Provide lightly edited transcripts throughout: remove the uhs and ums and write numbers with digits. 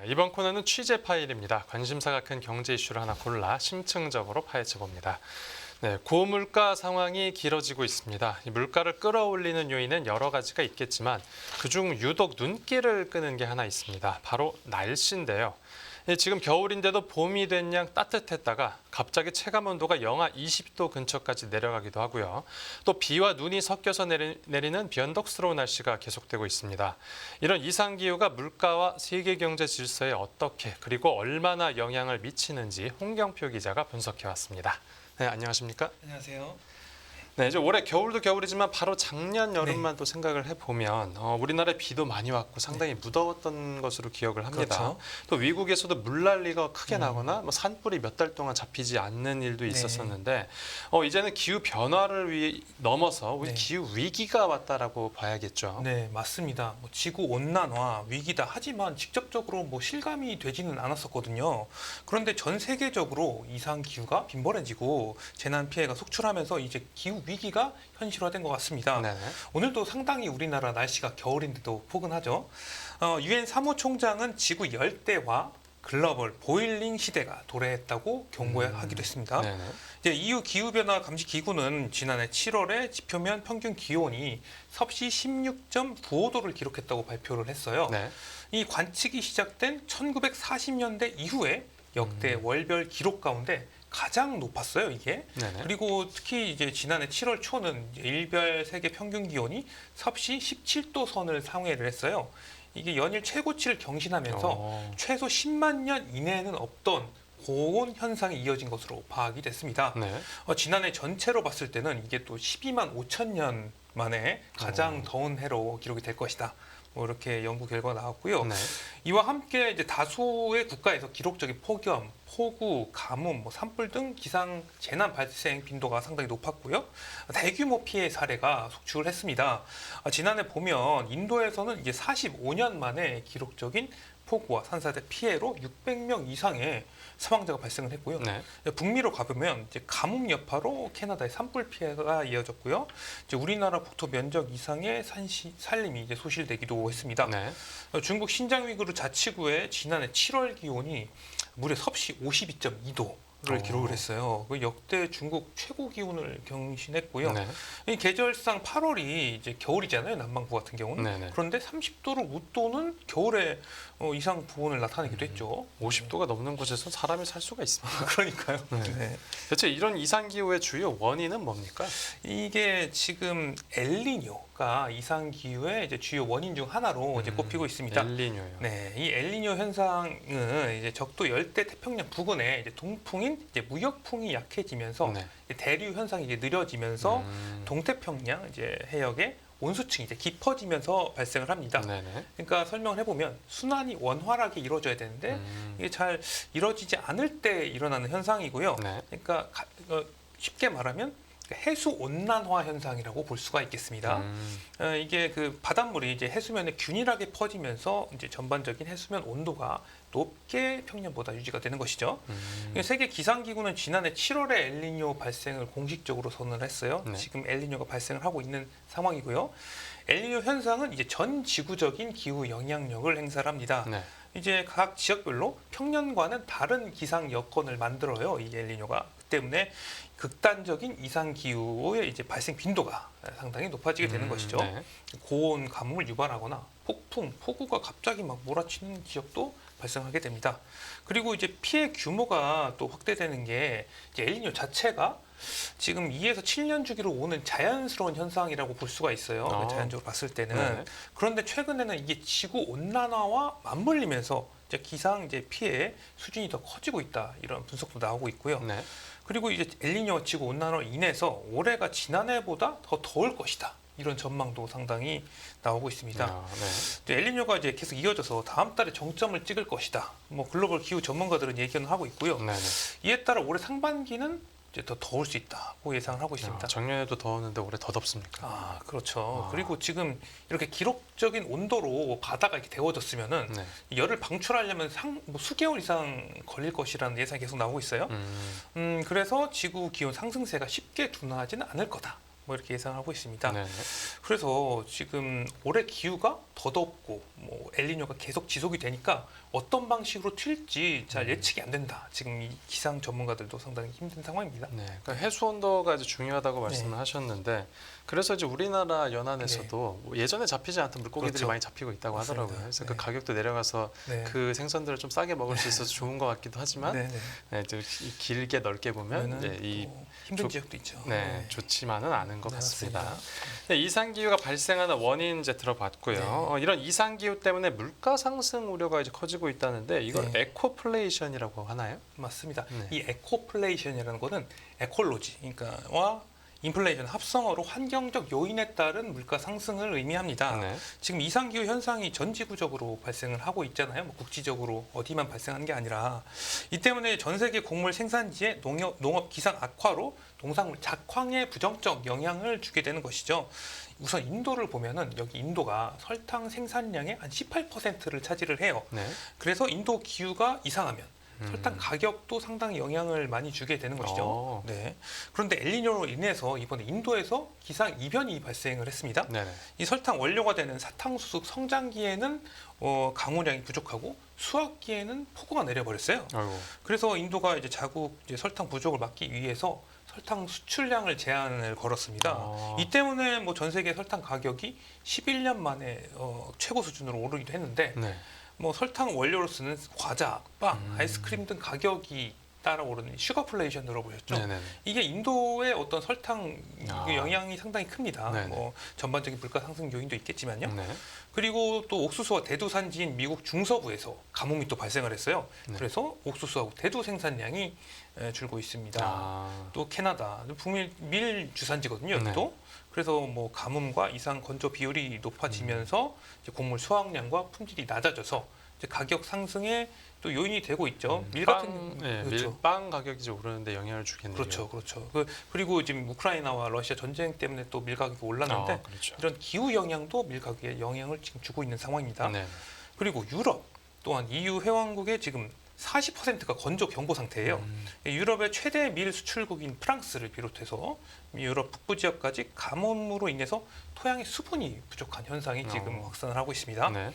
이번 코너는 취재 파일입니다. 관심사가 큰 경제 이슈를 하나 골라 심층적으로 파헤쳐 봅니다. 고물가 상황이 길어지고 있습니다. 이 물가를 끌어올리는 요인은 여러 가지가 있겠지만 그중 유독 눈길을 끄는 게 하나 있습니다. 바로 날씨인데요. 지금 겨울인데도 봄이 된 양 따뜻했다가 갑자기 체감 온도가 영하 20도 근처까지 내려가기도 하고요. 또 비와 눈이 섞여서 내리는 변덕스러운 날씨가 계속되고 있습니다. 이런 이상기후가 물가와 세계 경제 질서에 어떻게 그리고 얼마나 영향을 미치는지 홍경표 기자가 분석해왔습니다. 네, 안녕하십니까? 안녕하세요. 네, 이제 올해 겨울도 겨울이지만 바로 작년 여름만 또 생각을 해보면 우리나라에 비도 많이 왔고 상당히 무더웠던 것으로 기억을 합니다. 그렇죠. 또 미국에서도 물난리가 크게 나거나 뭐 산불이 몇 달 동안 잡히지 않는 일도 있었었는데 이제는 기후 변화를 넘어서 우리 기후 위기가 왔다라고 봐야겠죠. 네, 맞습니다. 지구 온난화 위기다 하지만 직접적으로 실감이 되지는 않았었거든요. 그런데 전 세계적으로 이상 기후가 빈번해지고 재난 피해가 속출하면서 이제 기후 위기가 현실화된 것 같습니다. 네네. 오늘도 상당히 우리나라 날씨가 겨울인데도 포근하죠. 유엔 사무총장은 지구 열대화 글로벌 보일링 시대가 도래했다고 경고하기도 했습니다. 네네. 이제 EU 기후변화 감시 기구는 지난해 7월에 지표면 평균 기온이 섭씨 16.95도를 기록했다고 발표를 했어요. 네. 이 관측이 시작된 1940년대 이후에 역대 월별 기록 가운데 가장 높았어요, 이게. 네네. 그리고 특히 이제 지난해 7월 초는 일별 세계 평균 기온이 섭씨 17도 선을 상회를 했어요. 이게 연일 최고치를 경신하면서 최소 10만 년 이내에는 없던 고온 현상이 이어진 것으로 파악이 됐습니다. 네. 지난해 전체로 봤을 때는 이게 또 12만 5천 년 만에 가장 더운 해로 기록이 될 것이다. 이렇게 연구 결과가 나왔고요. 네. 이와 함께 이제 다수의 국가에서 기록적인 폭염, 폭우, 가뭄, 산불 등 기상 재난 발생 빈도가 상당히 높았고요. 대규모 피해 사례가 속출을 했습니다. 지난해 보면 인도에서는 이제 45년 만에 기록적인 폭우와 산사태 피해로 600명 이상의 사망자가 발생을 했고요. 네. 북미로 가보면 이제 가뭄 여파로 캐나다의 산불 피해가 이어졌고요. 이제 우리나라 국토 면적 이상의 산림이 이제 소실되기도 했습니다. 네. 중국 신장 위구르 자치구의 지난해 7월 기온이 무려 섭씨 52.2도. 를 기록을 했어요. 그 역대 중국 최고 기온을 경신했고요. 네. 이 계절상 8월이 이제 겨울이잖아요. 남반구 같은 경우는. 네네. 그런데 30도를 웃도는 겨울에 이상 부온을 나타내기도 했죠. 50도가 넘는 곳에서 사람이 살 수가 있습니다. 그러니까요. 네. 네. 대체 이런 이상기후의 주요 원인은 뭡니까? 이게 지금 엘니뇨가 이상기후의 이제 주요 원인 중 하나로 이제 꼽히고 있습니다. 엘니뇨요. 네, 이 엘니뇨 현상은 이제 적도 열대 태평양 부근에 이제 동풍인 이제 무역풍이 약해지면서 네. 대류 현상이 이제 느려지면서 동태평양 이제 해역의 온수층이 이제 깊어지면서 발생을 합니다. 네네. 그러니까 설명을 해보면 순환이 원활하게 이루어져야 되는데 이게 잘 이루어지지 않을 때 일어나는 현상이고요. 네. 그러니까 쉽게 말하면 해수 온난화 현상이라고 볼 수가 있겠습니다. 이게 그 바닷물이 이제 해수면에 균일하게 퍼지면서 이제 전반적인 해수면 온도가 높게 평년보다 유지가 되는 것이죠. 세계 기상기구는 지난해 7월에 엘니뇨 발생을 공식적으로 선언을 했어요. 네. 지금 엘니뇨가 발생을 하고 있는 상황이고요. 엘니뇨 현상은 이제 전 지구적인 기후 영향력을 행사를 합니다. 네. 이제 각 지역별로 평년과는 다른 기상 여건을 만들어요. 이 엘니뇨가. 그 때문에 극단적인 이상 기후의 이제 발생 빈도가 상당히 높아지게 되는 것이죠. 네. 고온 가뭄을 유발하거나 폭풍, 폭우가 갑자기 막 몰아치는 지역도 발생하게 됩니다. 그리고 이제 피해 규모가 또 확대되는 게 이제 엘니뇨 자체가 지금 2에서 7년 주기로 오는 자연스러운 현상이라고 볼 수가 있어요. 자연적으로 봤을 때는. 네. 그런데 최근에는 이게 지구 온난화와 맞물리면서 이제 기상 이제 피해 수준이 더 커지고 있다. 이런 분석도 나오고 있고요. 네. 그리고 이제 엘니뇨 지구 온난화로 인해서 올해가 지난해보다 더 더울 것이다. 이런 전망도 상당히 나오고 있습니다. 네. 엘니뇨가 이제 계속 이어져서 다음 달에 정점을 찍을 것이다. 글로벌 기후 전문가들은 예견을 하고 있고요. 네네. 이에 따라 올해 상반기는 이제 더 더울 수 있다고 예상을 하고 있습니다. 작년에도 더웠는데 올해 더 덥습니까? 그렇죠. 그리고 지금 이렇게 기록적인 온도로 바다가 이렇게 데워졌으면은 네. 열을 방출하려면 수개월 이상 걸릴 것이라는 예상이 계속 나오고 있어요. 그래서 지구 기온 상승세가 쉽게 둔화하지는 않을 거다. 뭐 이렇게 예상하고 있습니다. 네. 그래서 지금 올해 기후가 더 덥고 뭐 엘니뇨가 계속 지속이 되니까 어떤 방식으로 튈지 잘 예측이 안 된다. 지금 이 기상 전문가들도 상당히 힘든 상황입니다. 네, 그러니까 해수 온도가 이제 중요하다고 네. 말씀을 하셨는데 그래서 이제 우리나라 연안에서도 뭐 예전에 잡히지 않던 물고기들이 그렇죠. 많이 잡히고 있다고 맞습니다. 하더라고요. 그래서 네. 그 가격도 내려가서 네. 그 생선들을 좀 싸게 먹을 수 있어서 좋은 것 같기도 하지만 네, 네. 네, 이제 길게 넓게 보면 그러면은 이제 이 또 힘든 조- 지역도 있죠. 네, 좋지만은 않은 것 네, 같습니다. 맞습니다. 네, 이상 기후가 발생하는 원인 이제 들어봤고요. 네. 이런 이상 기후 때문에 물가 상승 우려가 이제 커지고 있다는데 이걸 네. 에코플레이션이라고 하나요? 맞습니다. 네. 이 에코플레이션이라는 거는 에콜로지, 그러니까와 인플레이션 합성어로 환경적 요인에 따른 물가 상승을 의미합니다. 네. 지금 이상기후 현상이 전 지구적으로 발생을 하고 있잖아요. 뭐 국지적으로 어디만 발생하는 게 아니라 이 때문에 전 세계 곡물 생산지의 농업 기상 악화로 농산물 작황에 부정적 영향을 주게 되는 것이죠. 우선 인도를 보면은 여기 인도가 설탕 생산량의 한 18%를 차지를 해요. 네. 그래서 인도 기후가 이상하면 설탕 음. 가격도 상당히 영향을 많이 주게 되는 것이죠. 어. 네. 그런데 엘니뇨로 인해서 이번에 인도에서 기상 이변이 발생을 했습니다. 네네. 이 설탕 원료가 되는 사탕수수 성장기에는 강우량이 부족하고 수확기에는 폭우가 내려버렸어요. 아이고. 그래서 인도가 이제 자국 이제 설탕 부족을 막기 위해서 설탕 수출량을 제한을 걸었습니다. 아. 이 때문에 뭐 전 세계 설탕 가격이 11년 만에 최고 수준으로 오르기도 했는데 네. 뭐 설탕 원료로 쓰는 과자, 빵, 아이스크림 등 가격이 따라오르는 슈거플레이션으로 보셨죠. 네네네. 이게 인도의 어떤 설탕 아. 영향이 상당히 큽니다. 네네. 뭐 전반적인 물가 상승 요인도 있겠지만요. 네. 그리고 또 옥수수와 대두 산지인 미국 중서부에서 가뭄이 또 발생을 했어요. 네. 그래서 옥수수하고 대두 생산량이 줄고 있습니다. 아. 또 캐나다 북미 밀 주산지거든요. 여기도. 네. 그래서 뭐 가뭄과 이상 건조 비율이 높아지면서 이제 곡물 수확량과 품질이 낮아져서 이제 가격 상승에 또 요인이 되고 있죠. 밀 같은 네, 그렇죠. 밀빵 가격이 이제 오르는데 영향을 주겠네요. 그렇죠, 그렇죠. 그리고 지금 우크라이나와 러시아 전쟁 때문에 또 밀 가격이 올랐는데 아, 그렇죠. 이런 기후 영향도 밀 가격에 영향을 지금 주고 있는 상황입니다. 네. 그리고 유럽 또한 EU 회원국의 지금 40%가 건조 경보 상태예요. 유럽의 최대 밀 수출국인 프랑스를 비롯해서 유럽 북부 지역까지 가뭄으로 인해서 토양의 수분이 부족한 현상이 지금 확산을 하고 있습니다. 네.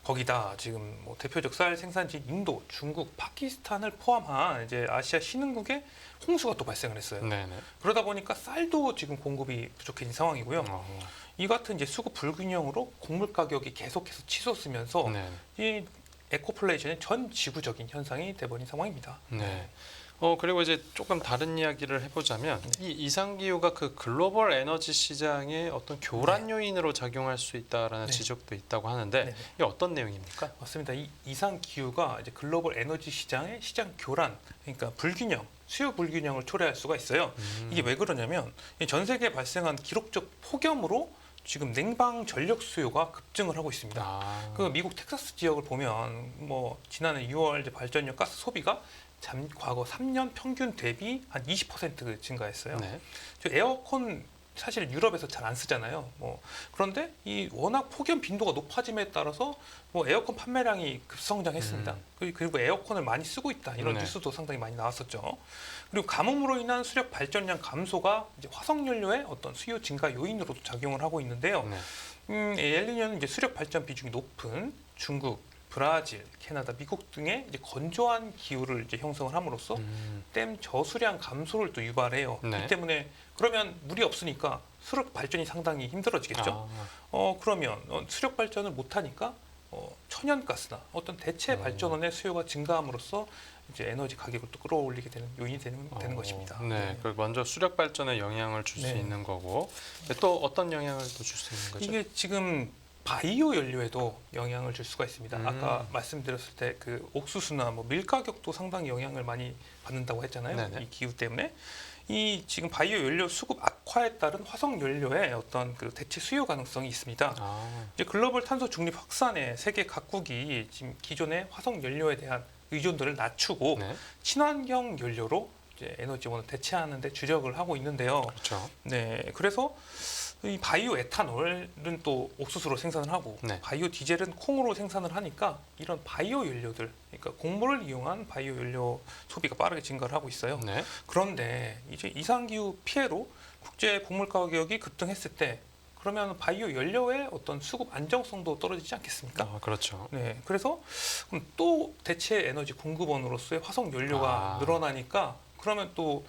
거기다 지금 뭐 대표적 쌀 생산지 인도, 중국, 파키스탄을 포함한 이제 아시아 신흥국에 홍수가 또 발생을 했어요. 네네. 그러다 보니까 쌀도 지금 공급이 부족해진 상황이고요. 이 같은 이제 수급 불균형으로 곡물 가격이 계속해서 치솟으면서 네. 이 에코플레이션의 전 지구적인 현상이 돼버린 상황입니다. 네. 그리고 이제 조금 다른 이야기를 해보자면 네. 이 이상 기후가 그 글로벌 에너지 시장의 어떤 교란 요인으로 작용할 수 있다라는 네. 지적도 있다고 하는데 네. 이게 어떤 내용입니까? 맞습니다. 이 이상 기후가 이제 글로벌 에너지 시장의 시장 교란, 그러니까 불균형, 수요 불균형을 초래할 수가 있어요. 이게 왜 그러냐면 이전 세계에 발생한 기록적 폭염으로 지금 냉방 전력 수요가 급증을 하고 있습니다. 아. 그 미국 텍사스 지역을 보면 뭐 지난해 6월 이제 발전력 가스 소비가 과거 3년 평균 대비 한 20% 증가했어요. 네. 저 에어컨 사실 유럽에서 잘 안 쓰잖아요. 뭐 그런데 이 워낙 폭염 빈도가 높아짐에 따라서 뭐 에어컨 판매량이 급성장했습니다. 그리고 에어컨을 많이 쓰고 있다 이런 네. 뉴스도 상당히 많이 나왔었죠. 그리고 가뭄으로 인한 수력 발전량 감소가 이제 화석 연료의 어떤 수요 증가 요인으로도 작용을 하고 있는데요. 네. 엘니뇨는 이제 수력 발전 비중이 높은 중국, 브라질, 캐나다, 미국 등의 이제 건조한 기후를 이제 형성을 함으로써 댐 저수량 감소를 또 유발해요. 네. 이 때문에 그러면 물이 없으니까 수력 발전이 상당히 힘들어지겠죠. 아. 그러면 수력 발전을 못 하니까 천연가스나 어떤 대체 발전원의 수요가 증가함으로써 이제 에너지 가격을 또 끌어올리게 되는 요인이 되는 것입니다. 네. 그 먼저 수력 발전에 영향을 줄 수 네. 있는 거고 또 어떤 영향을 또 줄 수 있는 거죠? 이게 지금 바이오 연료에도 영향을 줄 수가 있습니다. 아까 말씀드렸을 때 그 옥수수나 뭐 밀 가격도 상당히 영향을 많이 받는다고 했잖아요. 네네. 이 기후 때문에 이 지금 바이오 연료 수급 악화에 따른 화석 연료의 어떤 그 대체 수요 가능성이 있습니다. 아. 이제 글로벌 탄소 중립 확산에 세계 각국이 지금 기존의 화석 연료에 대한 의존도를 낮추고 네. 친환경 연료로 이제 에너지원을 대체하는 데 주력을 하고 있는데요. 그렇죠. 네, 그래서 이 바이오 에탄올은 또 옥수수로 생산을 하고 네. 바이오 디젤은 콩으로 생산을 하니까 이런 바이오 연료들, 그러니까 곡물을 이용한 바이오 연료 소비가 빠르게 증가를 하고 있어요. 네. 그런데 이제 이상기후 피해로 국제 곡물 가격이 급등했을 때 그러면 바이오 연료의 어떤 수급 안정성도 떨어지지 않겠습니까? 그렇죠. 네, 그래서 그럼 또 대체 에너지 공급원으로서의 화석 연료가 늘어나니까 그러면 또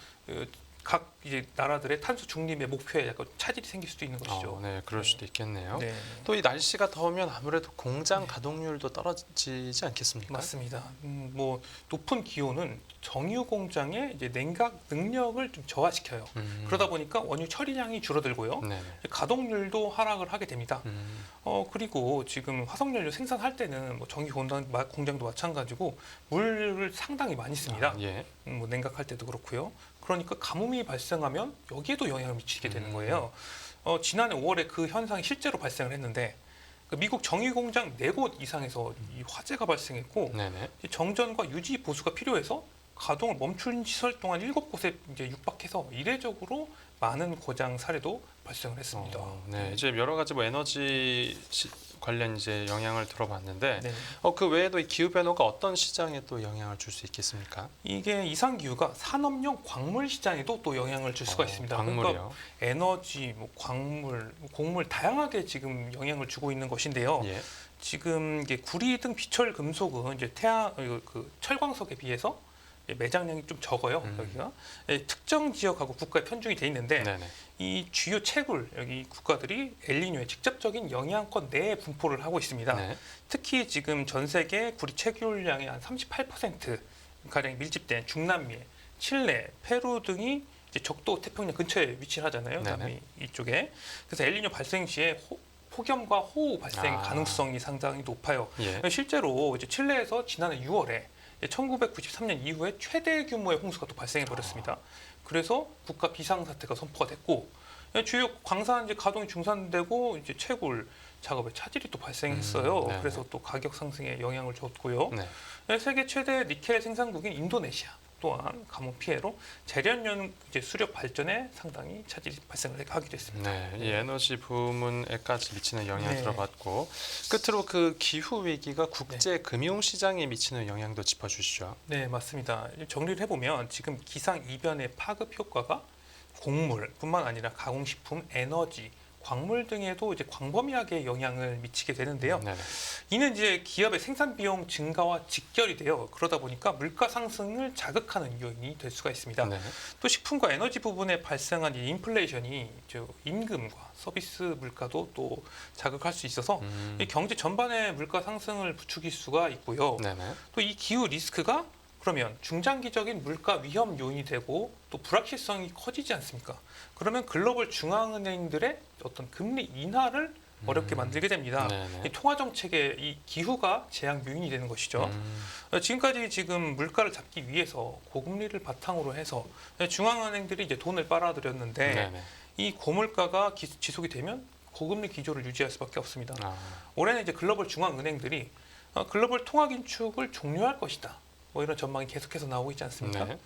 각 이제 나라들의 탄소 중립의 목표에 약간 차질이 생길 수도 있는 것이죠. 네, 그럴 수도 있겠네요. 네, 또 이 날씨가 더우면 아무래도 공장 가동률도 떨어지지 않겠습니까? 맞습니다. 뭐 높은 기온은 정유 공장의 이제 냉각 능력을 좀 저하시켜요. 그러다 보니까 원유 처리량이 줄어들고요. 네네. 가동률도 하락을 하게 됩니다. 그리고 지금 화석연료 생산할 때는 뭐 전기 공장도 마찬가지고 물을 상당히 많이 씁니다. 예. 뭐 냉각할 때도 그렇고요. 그러니까 가뭄이 발생하면 여기에도 영향을 미치게 되는 거예요. 지난해 5월에 그 현상이 실제로 발생을 했는데 미국 정유 공장 4곳 이상에서 이 화재가 발생했고 네네. 정전과 유지 보수가 필요해서 가동을 멈춘 시설 동안 7곳에 이제 육박해서 이례적으로 많은 고장 사례도 발생을 했습니다. 네, 이제 여러 가지 뭐 에너지 관련 이제 영향을 들어봤는데 네. 그 외에도 이 기후 변화가 어떤 시장에 또 영향을 줄 수 있겠습니까? 이게 이상 기후가 산업용 광물 시장에도 또 영향을 줄 수가 있습니다. 광물이요. 그러니까 에너지, 뭐 광물, 곡물 다양하게 지금 영향을 주고 있는 것인데요. 예. 지금 이게 구리 등 비철 금속은 이제 그 철광석에 비해서 매장량이 좀 적어요. 여기가 특정 지역하고 국가에 편중이 돼 있는데 네네. 이 주요 채굴 여기 국가들이 엘니뇨에 직접적인 영향권 내에 분포를 하고 있습니다. 네. 특히 지금 전 세계 구리 채굴량의 한 38% 가량 밀집된 중남미, 칠레, 페루 등이 이제 적도 태평양 근처에 위치를 하잖아요. 네네. 남미 이쪽에. 그래서 엘니뇨 발생 시에 폭염과 호우 발생 가능성이 상당히 높아요. 예. 실제로 이제 칠레에서 지난해 6월에 1993년 이후에 최대 규모의 홍수가 또 발생해 버렸습니다. 그래서 국가 비상사태가 선포가 됐고 주요 광산 이제 가동이 중단되고 이제 채굴 작업에 차질이 또 발생했어요. 네네. 그래서 또 가격 상승에 영향을 줬고요. 네. 세계 최대 니켈 생산국인 인도네시아 또한 가뭄 피해로 재련용 이제 수력 발전에 상당히 차질이 발생을 하기도 했습니다. 네, 이 에너지 부문에까지 미치는 영향을 네. 들어봤고 끝으로 그 기후 위기가 국제 금융 시장에 미치는 영향도 짚어주시죠. 네, 맞습니다. 정리를 해보면 지금 기상 이변의 파급 효과가 곡물뿐만 아니라 가공식품, 에너지, 광물 등에도 이제 광범위하게 영향을 미치게 되는데요. 네네. 이는 이제 기업의 생산 비용 증가와 직결이 돼요. 그러다 보니까 물가 상승을 자극하는 요인이 될 수가 있습니다. 네. 또 식품과 에너지 부분에 발생한 이 인플레이션이 임금과 서비스 물가도 또 자극할 수 있어서 이 경제 전반의 물가 상승을 부추길 수가 있고요. 네네. 또 이 기후 리스크가 그러면 중장기적인 물가 위험 요인이 되고 또 불확실성이 커지지 않습니까? 그러면 글로벌 중앙은행들의 어떤 금리 인하를 어렵게 만들게 됩니다. 네네. 이 통화 정책의 이 기후가 제약 요인이 되는 것이죠. 지금까지 지금 물가를 잡기 위해서 고금리를 바탕으로 해서 중앙은행들이 이제 돈을 빨아들였는데 네네. 이 고물가가 지속이 되면 고금리 기조를 유지할 수밖에 없습니다. 올해는 이제 글로벌 중앙은행들이 글로벌 통화 긴축을 종료할 것이다. 뭐 이런 전망이 계속해서 나오고 있지 않습니까? 네.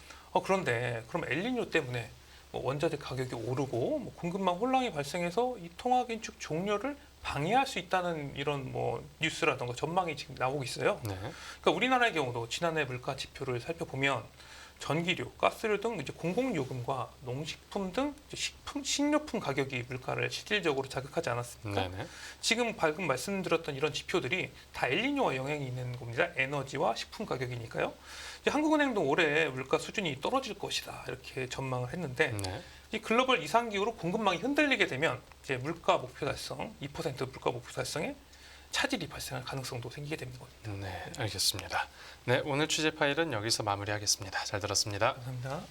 그런데 그럼 엘니뇨 때문에 뭐 원자재 가격이 오르고 뭐 공급망 혼란이 발생해서 이 통화 긴축 종료를 방해할 수 있다는 이런 뭐 뉴스라던가 전망이 지금 나오고 있어요. 네. 그러니까 우리나라의 경우도 지난해 물가 지표를 살펴보면 전기료, 가스료 등 이제 공공요금과 농식품 등 이제 식료품 가격이 물가를 실질적으로 자극하지 않았습니까? 네네. 지금 방금 말씀드렸던 이런 지표들이 다 엘니뇨와 영향이 있는 겁니다. 에너지와 식품 가격이니까요. 이제 한국은행도 올해 물가 수준이 떨어질 것이다 이렇게 전망을 했는데 네. 이 글로벌 이상기후로 공급망이 흔들리게 되면 이제 물가 목표 달성, 2% 물가 목표 달성에 차질이 발생할 가능성도 생기게 되는 겁니다. 네, 알겠습니다. 네, 오늘 취재 파일은 여기서 마무리하겠습니다. 잘 들었습니다. 감사합니다.